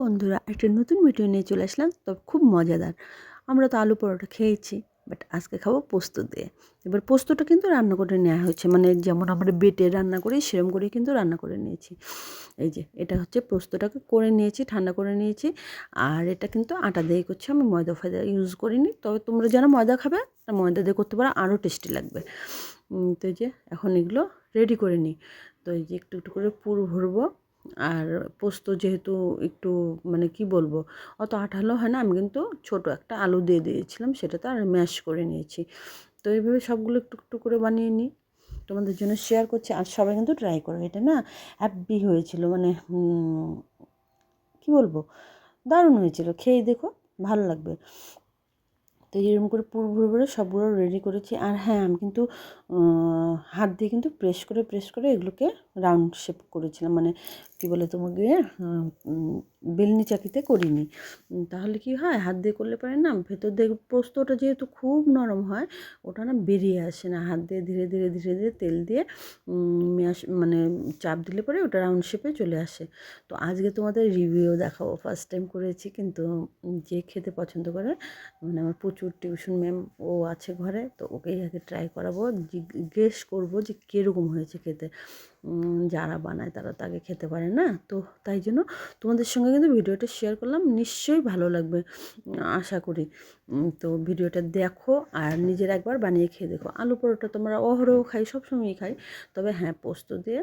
বন্ধুরা একটা নতুন ভিডিও নিয়ে চলে আসলাম, তবে খুব মজাদার। আমরা তো আলু পরোটা খেয়েছি, বাট আজকে খাবো পোস্ত দিয়ে। এবার পোস্তটা কিন্তু রান্না করে নেওয়া হয়েছে, মানে যেমন আমরা বেটে রান্না করি সেরকম করে কিন্তু রান্না করে নিয়েছি। এই যে এটা হচ্ছে পোস্তটাকে করে নিয়েছি, ঠান্ডা করে নিয়েছি। আর এটা কিন্তু আটা দিয়ে করছি, আমি ময়দা ফয়দা ইউজ করিনি। তবে তোমরা যারা ময়দা খাবে তা ময়দা দিয়ে করতে পারো, আরও টেস্টি লাগবে। তো এই যে এখন এগুলো রেডি করে নিই। তো এই যে একটু একটু করে পুর ভরবো। আর পোস্ত যেহেতু একটু মানে কি বলবো, অত আঠালো হয় না, আমি কিন্তু ছোট একটা আলু দিয়ে দিয়েছিলাম, সেটাতে আর ম্যাশ করে নিয়েছি। তো এইভাবে সবগুলো একটু একটু করে বানিয়ে নিই, তোমাদের জন্য শেয়ার করছি। আর সবাই কিন্তু ট্রাই করো, এটা না হ্যাপি হয়েছিল, মানে কি বলবো, দারুণ হয়েছিল। খেয়ে দেখো, ভালো লাগবে। তো এরকম করে পুরো ভরে সবগুলো রেডি করেছি। আর হ্যাঁ, আমি কিন্তু হাত দিয়ে কিন্তু প্রেস করে এগুলোকে রাউন্ড শেপ করেছিলাম, মানে কী বলে তোমাকে, বেলনি চাকিতে করিনি। তাহলে কি হয়, হাত দিয়ে করলে পারে না, ভেতর দিয়ে পোস্তটা যেহেতু খুব নরম হয়, ওটা না বেরিয়ে আসে না। হাত দিয়ে ধীরে ধীরে ধীরে ধীরে তেল দিয়ে মানে চাপ দিলে পরে ওটা রাউন্ড শেপে চলে আসে। তো আজকে তোমাদের রিভিউ দেখাবো, ফার্স্ট টাইম করেছি, কিন্তু যে খেতে পছন্দ করে, মানে আমার প্রচুর টিউশন ম্যাম ও আছে ঘরে, তো ওকেই আগে ট্রাই করাবো, জিজ্ঞেস করবো যে কীরকম হয়েছে খেতে। যারা বানায় তারা তো আগে খেতে পারে না, তো তাই জন্য তোমাদের সঙ্গে কিন্তু ভিডিওটা শেয়ার করলাম। নিশ্চয়ই ভালো লাগবে আশা করি। তো ভিডিওটা দেখো আর নিজের একবার বানিয়ে খেয়ে দেখো। আলু পরোটা তোমরা অহরহ খাই, সবসময়ই খাই, তবে হ্যাঁ পোস্ত দিয়ে,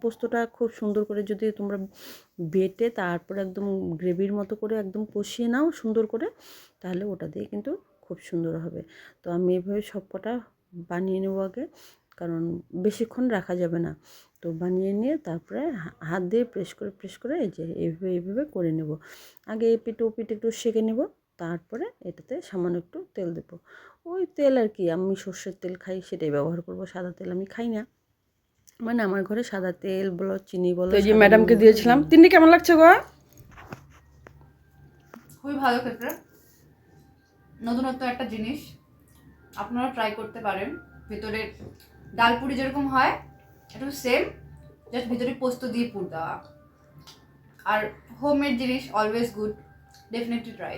পোস্তটা খুব সুন্দর করে যদি তোমরা বেটে তারপর একদম গ্রেভির মতো করে একদম কষিয়ে নাও সুন্দর করে, তাহলে ওটা দিয়ে কিন্তু খুব সুন্দর হবে। তো আমি এভাবে সব কটা বানিয়ে নেবো আগে, কারণ বেশিক্ষণ রাখা যাবে না। তো বানিয়ে নিয়ে তারপরে হাত দিয়ে প্রেস করে এই যে এইভাবে করে নেব। আগে এই পিঠ ও পিঠ একটু সেঁকে নেব, তারপরে এটাতে সামান্য একটু তেল দেবো। ওই তেল আর কি, আমি সর্ষের তেল খাই, সেটাই ব্যবহার করব, সাদা তেল আমি খাই না। মানে আমার ঘরে সাদা তেল বলো, চিনি বলো, এই যে ম্যাডামকে দিয়েছিলাম। তিন্নি কেমন লাগছে গো? খুবই ভালো খেতে, নতুনত্ব একটা জিনিস, আপনারা ট্রাই করতে পারেন। ভেতরে ডাল পুরি যেরকম হয় একটু সেম, জাস্ট ভেতরে পোস্ত দিয়ে পুর দেওয়া। আর হোমমেড জিনিস অলওয়েজ গুড, ডেফিনেটলি ট্রাই।